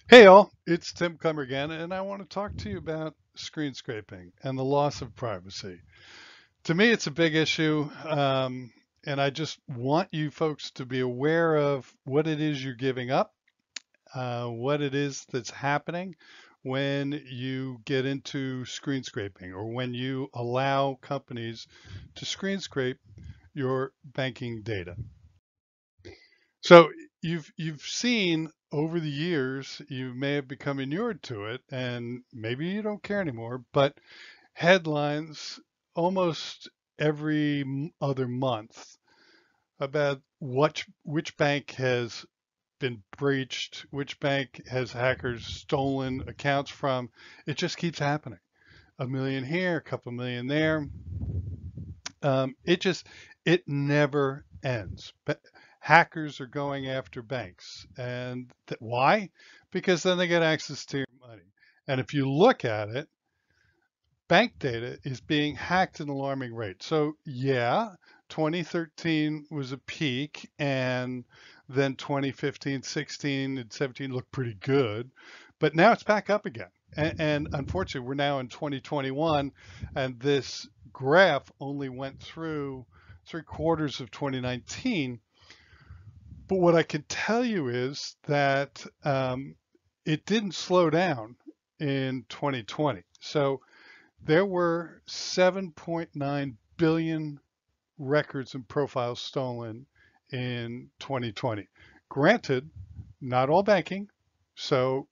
Hey all, it's Tim Cummer again, and I want to talk to you about screen scraping and the loss of privacy. To me, it's a big issue, and I just want you folks to be aware of what it is you're giving up, what it is that's happening when you get into screen scraping or when you allow companies to screen scrape your banking data. So you've seen over the years, you may have become inured to it, and maybe you don't care anymore, but headlines almost every other month about which bank has been breached, which bank has hackers stolen accounts from. It just keeps happening. A million here, a couple million there. It never ends. But hackers are going after banks. And why? Because then they get access to your money. And if you look at it, bank data is being hacked at an alarming rate. So yeah, 2013 was a peak, and then 2015, 16, and 17 looked pretty good, but now it's back up again. And unfortunately, we're now in 2021, and this graph only went through three-quarters of 2019. But what I can tell you is that it didn't slow down in 2020. So there were 7.9 billion records and profiles stolen in 2020. Granted, not all banking, so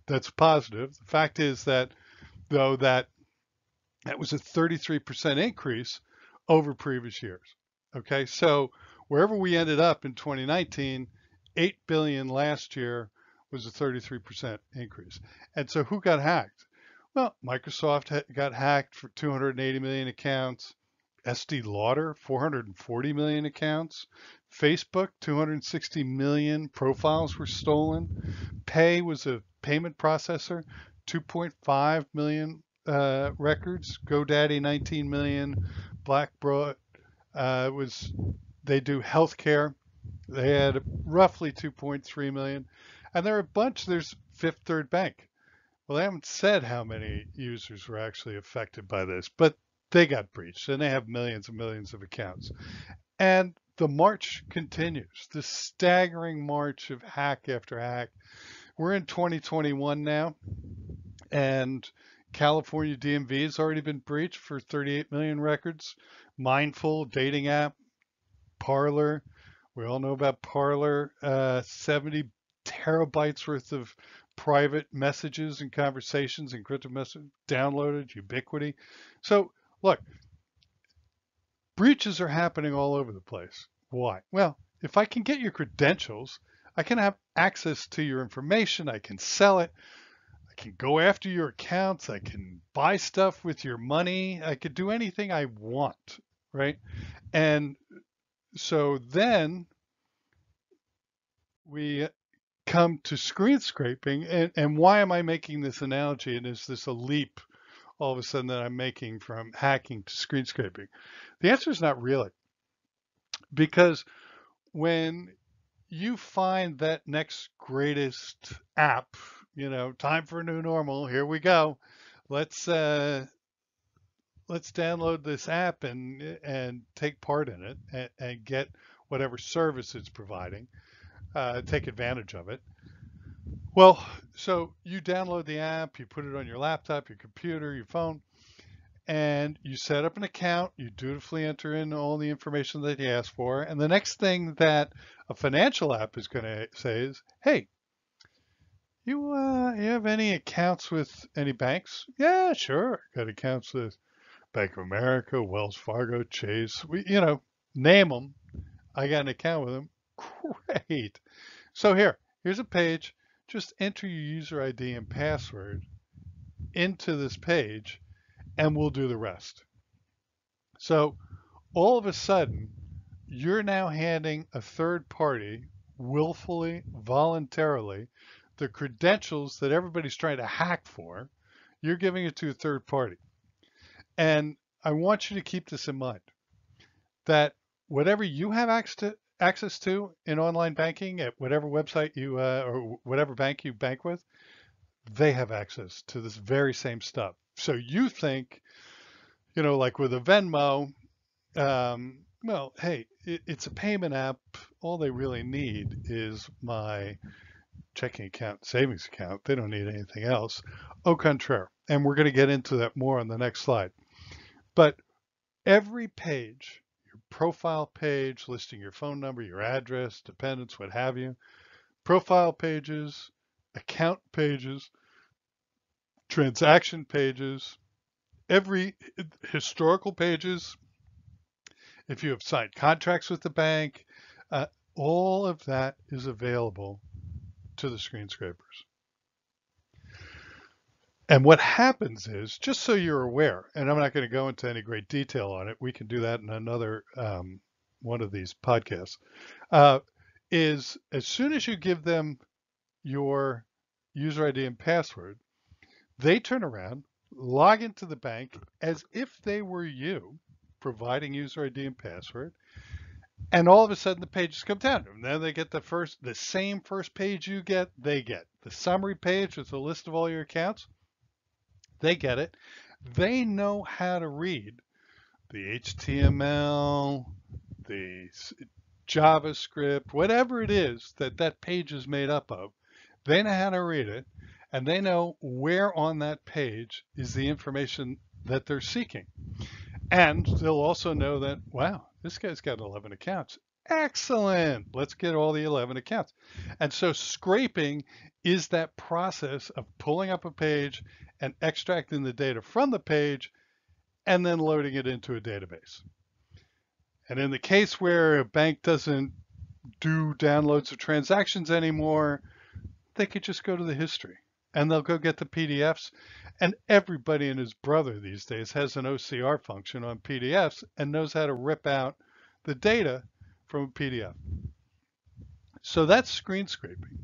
that's positive. The fact is that though that was a 33% increase over previous years. Okay, so wherever we ended up in 2019, 8 billion last year was a 33% increase. And so who got hacked? Well, Microsoft got hacked for 280 million accounts. SD Lauder, 440 million accounts. Facebook, 260 million profiles were stolen. Pay was a payment processor, 2.5 million records. GoDaddy, 19 million. Blackbroad was they do healthcare. They had roughly 2.3 million, and there are a bunch. There's Fifth Third Bank. Well, they haven't said how many users were actually affected by this, but they got breached and they have millions and millions of accounts. And the march continues, the staggering march of hack after hack. We're in 2021 now, and California DMV has already been breached for 38 million records. Mindful dating app, Parlor. We all know about Parlor. 70 terabytes worth of private messages and conversations, encrypted messages downloaded, Ubiquity. So look, breaches are happening all over the place. Why? Well, if I can get your credentials, I can have access to your information. I can sell it. I can go after your accounts. I can buy stuff with your money. I could do anything I want, right? And so then we come to screen scraping. And why am I making this analogy? And is this a leap all of a sudden that I'm making from hacking to screen scraping? The answer is not really, because when you find that next greatest app, time for a new normal, here we go. Let's let's download this app and take part in it and get whatever service it's providing, take advantage of it. Well, so you download the app, you put it on your laptop, your computer, your phone, and you set up an account. You dutifully enter in all the information that you ask for. And the next thing that a financial app is going to say is, hey, you have any accounts with any banks? Yeah, sure. Got accounts with Bank of America, Wells Fargo, Chase. Name them. I got an account with them. Great. So here's a page. Just enter your user ID and password into this page and we'll do the rest. So all of a sudden, you're now handing a third party willfully, voluntarily, the credentials that everybody's trying to hack for. You're giving it to a third party. And I want you to keep this in mind, that whatever you have access to in online banking at whatever website you or whatever bank you bank with, they have access to this very same stuff. So you think, like with a Venmo, well, hey, it's a payment app. All they really need is my checking account, savings account. They don't need anything else. Au contraire. And we're going to get into that more on the next slide. But every page, your profile page listing your phone number, your address, dependents, what have you, profile pages, account pages, transaction pages, every historical pages, if you have signed contracts with the bank, all of that is available to the screen scrapers. And what happens is, just so you're aware, and I'm not going to go into any great detail on it, we can do that in another one of these podcasts, is as soon as you give them your user ID and password, they turn around, log into the bank as if they were you, providing user ID and password, and all of a sudden the pages come down. And then they get the same first page you get, they get. The summary page with a list of all your accounts, they get it. They know how to read the HTML, the JavaScript, whatever it is that page is made up of. They know how to read it, and they know where on that page is the information that they're seeking. And they'll also know that, wow, this guy's got 11 accounts. Excellent. Let's get all the 11 accounts. And so scraping is that process of pulling up a page and extracting the data from the page and then loading it into a database. And in the case where a bank doesn't do downloads of transactions anymore, they could just go to the history and they'll go get the PDFs. And everybody and his brother these days has an OCR function on PDFs and knows how to rip out the data from a PDF. So that's screen scraping.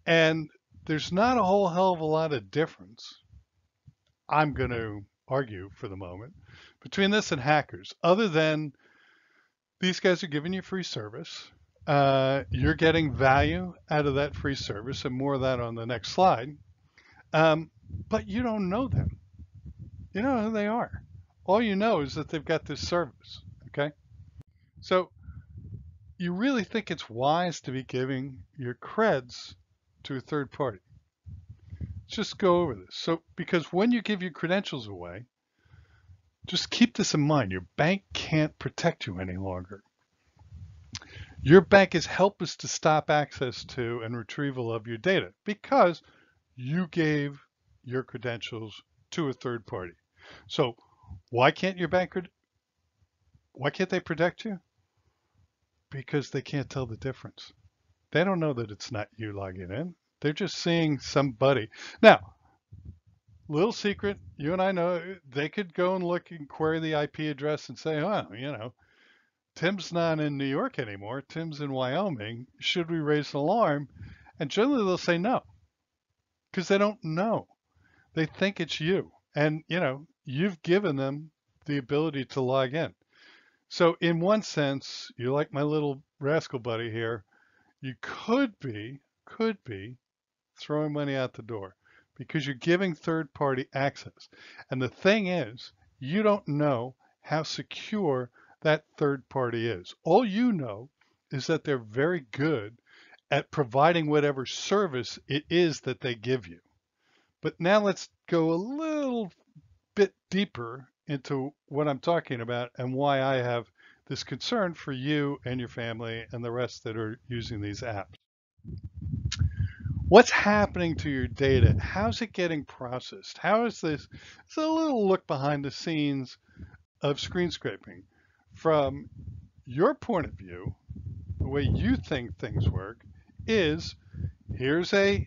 And there's not a whole hell of a lot of difference, I'm going to argue for the moment, between this and hackers, other than these guys are giving you free service. You're getting value out of that free service, and more of that on the next slide. But you don't know them. You know who they are. All you know is that they've got this service, okay? So you really think it's wise to be giving your creds to a third party? Let's just go over this. So, because when you give your credentials away, just keep this in mind. Your bank can't protect you any longer. Your bank is helpless to stop access to and retrieval of your data because you gave your credentials to a third party. So why can't they protect you? Because they can't tell the difference. They don't know that it's not you logging in. They're just seeing somebody. Now, little secret, you and I know, they could go and look and query the IP address and say, well, Tim's not in New York anymore. Tim's in Wyoming. Should we raise an alarm? And generally they'll say no, because they don't know. They think it's you. And, you've given them the ability to log in. So in one sense, you're like my little rascal buddy here. You could be throwing money out the door because you're giving third party access. And the thing is, you don't know how secure that third party is. All you know is that they're very good at providing whatever service it is that they give you. But now let's go a little bit deeper into what I'm talking about and why I have this concern for you and your family and the rest that are using these apps. What's happening to your data? How's it getting processed? How is this? It's a little look behind the scenes of screen scraping. From your point of view, the way you think things work is here's a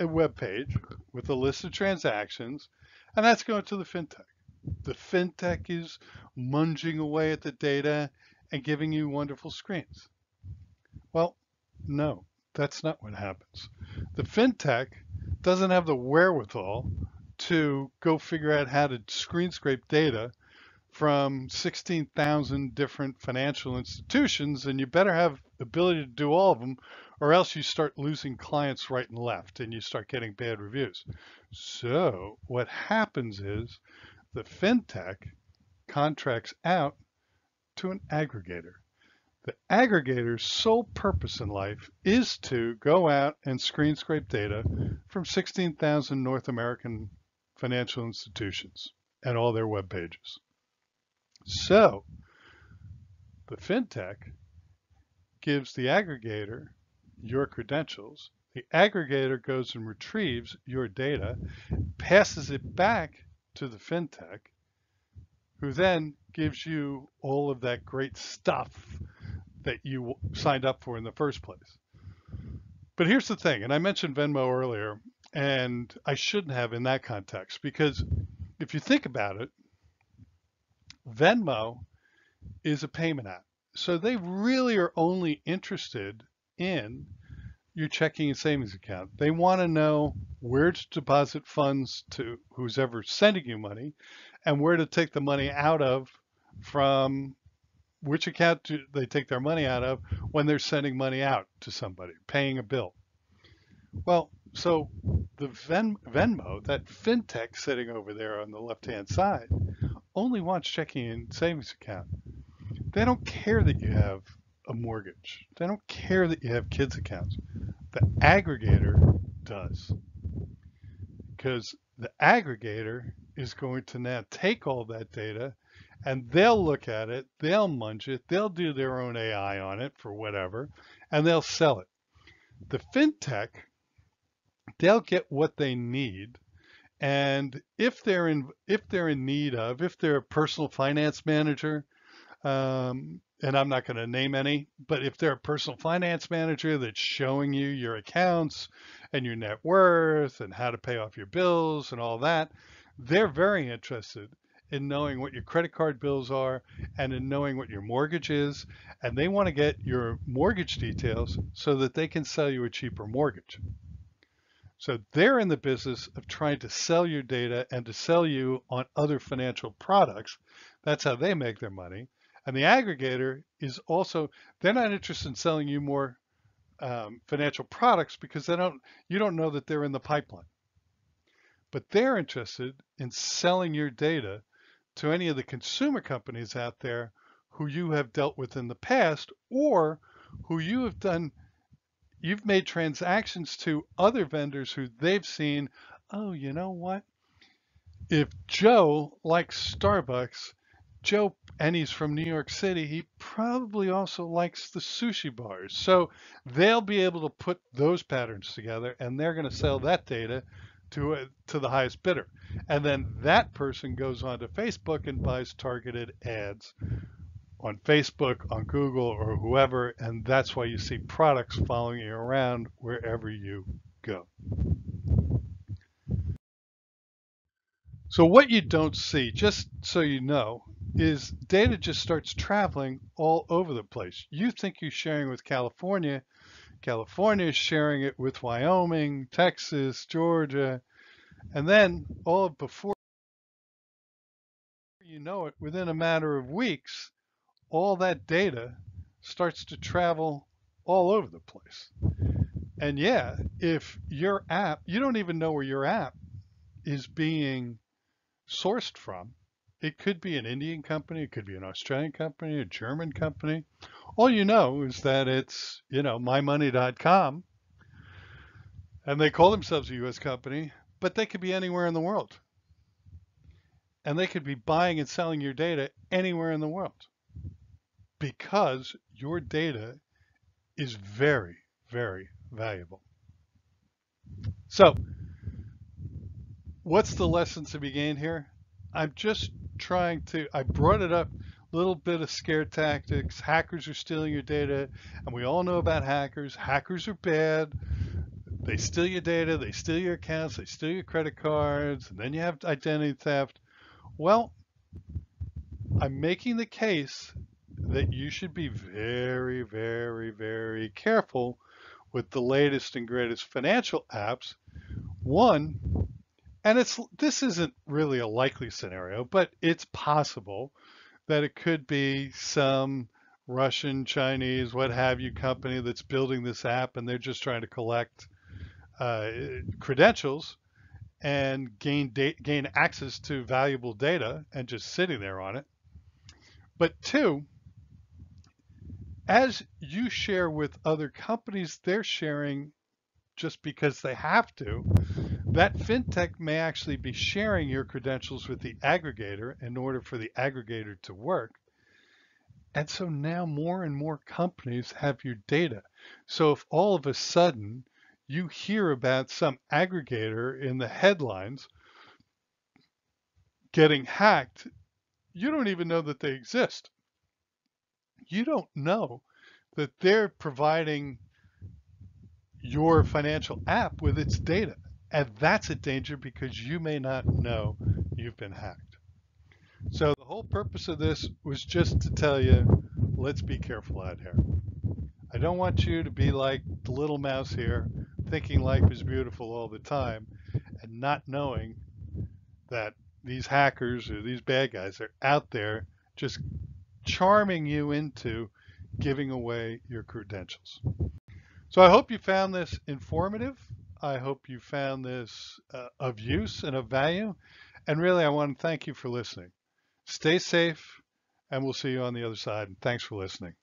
web page with a list of transactions, and that's going to the fintech. The fintech is munging away at the data and giving you wonderful screens. Well, no, that's not what happens. The fintech doesn't have the wherewithal to go figure out how to screen scrape data from 16,000 different financial institutions, and you better have ability to do all of them, or else you start losing clients right and left and you start getting bad reviews. So what happens is the fintech contracts out to an aggregator. The aggregator's sole purpose in life is to go out and screen scrape data from 16,000 North American financial institutions and all their web pages. So the fintech gives the aggregator your credentials. The aggregator goes and retrieves your data, passes it back to the fintech, who then gives you all of that great stuff that you signed up for in the first place. But here's the thing, and I mentioned Venmo earlier, and I shouldn't have in that context, because if you think about it, Venmo is a payment app. So they really are only interested in your checking and savings account. They want to know where to deposit funds to who's ever sending you money and where to take the money out of from which account do they take their money out of when they're sending money out to somebody, paying a bill. Well, so the Venmo, that fintech sitting over there on the left-hand side, only wants checking and savings account. They don't care that you have a mortgage. They don't care that you have kids accounts. The aggregator does, because the aggregator is going to now take all that data and they'll look at it, they'll munch it, they'll do their own AI on it for whatever, and they'll sell it. The fintech, they'll get what they need, and if they're in need of, if they're a personal finance manager, and I'm not going to name any, but if they're a personal finance manager that's showing you your accounts and your net worth and how to pay off your bills and all that, they're very interested in knowing what your credit card bills are and in knowing what your mortgage is. And they want to get your mortgage details so that they can sell you a cheaper mortgage. So they're in the business of trying to sell your data and to sell you on other financial products. That's how they make their money. And the aggregator is also, they're not interested in selling you more financial products because you don't know that they're in the pipeline. But they're interested in selling your data to any of the consumer companies out there who you have dealt with in the past, or who you've made transactions to other vendors who they've seen, oh, you know what? If Joe likes Starbucks, and he's from New York City, he probably also likes the sushi bars. So they'll be able to put those patterns together, and they're going to sell that data to the highest bidder. And then that person goes on to Facebook and buys targeted ads on Facebook, on Google, or whoever, and that's why you see products following you around wherever you go. So what you don't see, just so you know, is data just starts traveling all over the place. You think you're sharing with California. California is sharing it with Wyoming, Texas, Georgia, and then before you know it, within a matter of weeks, all that data starts to travel all over the place. And yeah, if your app, you don't even know where your app is being sourced from. It could be an Indian company, it could be an Australian company, a German company. All you know is that it's, mymoney.com, and they call themselves a US company, but they could be anywhere in the world. And they could be buying and selling your data anywhere in the world, because your data is very, very valuable. So what's the lesson to be gained here? I'm just I brought it up, a little bit of scare tactics. Hackers are stealing your data, and we all know about hackers. Hackers are bad. They steal your data, they steal your accounts, they steal your credit cards, and then you have identity theft. Well, I'm making the case that you should be very, very, very careful with the latest and greatest financial apps. One, And this isn't really a likely scenario, but it's possible that it could be some Russian, Chinese, what have you company that's building this app and they're just trying to collect uh, credentials and gain access to valuable data and just sitting there on it. But two, as you share with other companies, they're sharing just because they have to. That fintech may actually be sharing your credentials with the aggregator in order for the aggregator to work. And so now more and more companies have your data. So if all of a sudden you hear about some aggregator in the headlines getting hacked, you don't even know that they exist. You don't know that they're providing your financial app with its data. And that's a danger because you may not know you've been hacked. So the whole purpose of this was just to tell you, let's be careful out here. I don't want you to be like the little mouse here, thinking life is beautiful all the time and not knowing that these hackers or these bad guys are out there just charming you into giving away your credentials. So I hope you found this informative. I hope you found this of use and of value. And really, I want to thank you for listening. Stay safe, and we'll see you on the other side. And thanks for listening.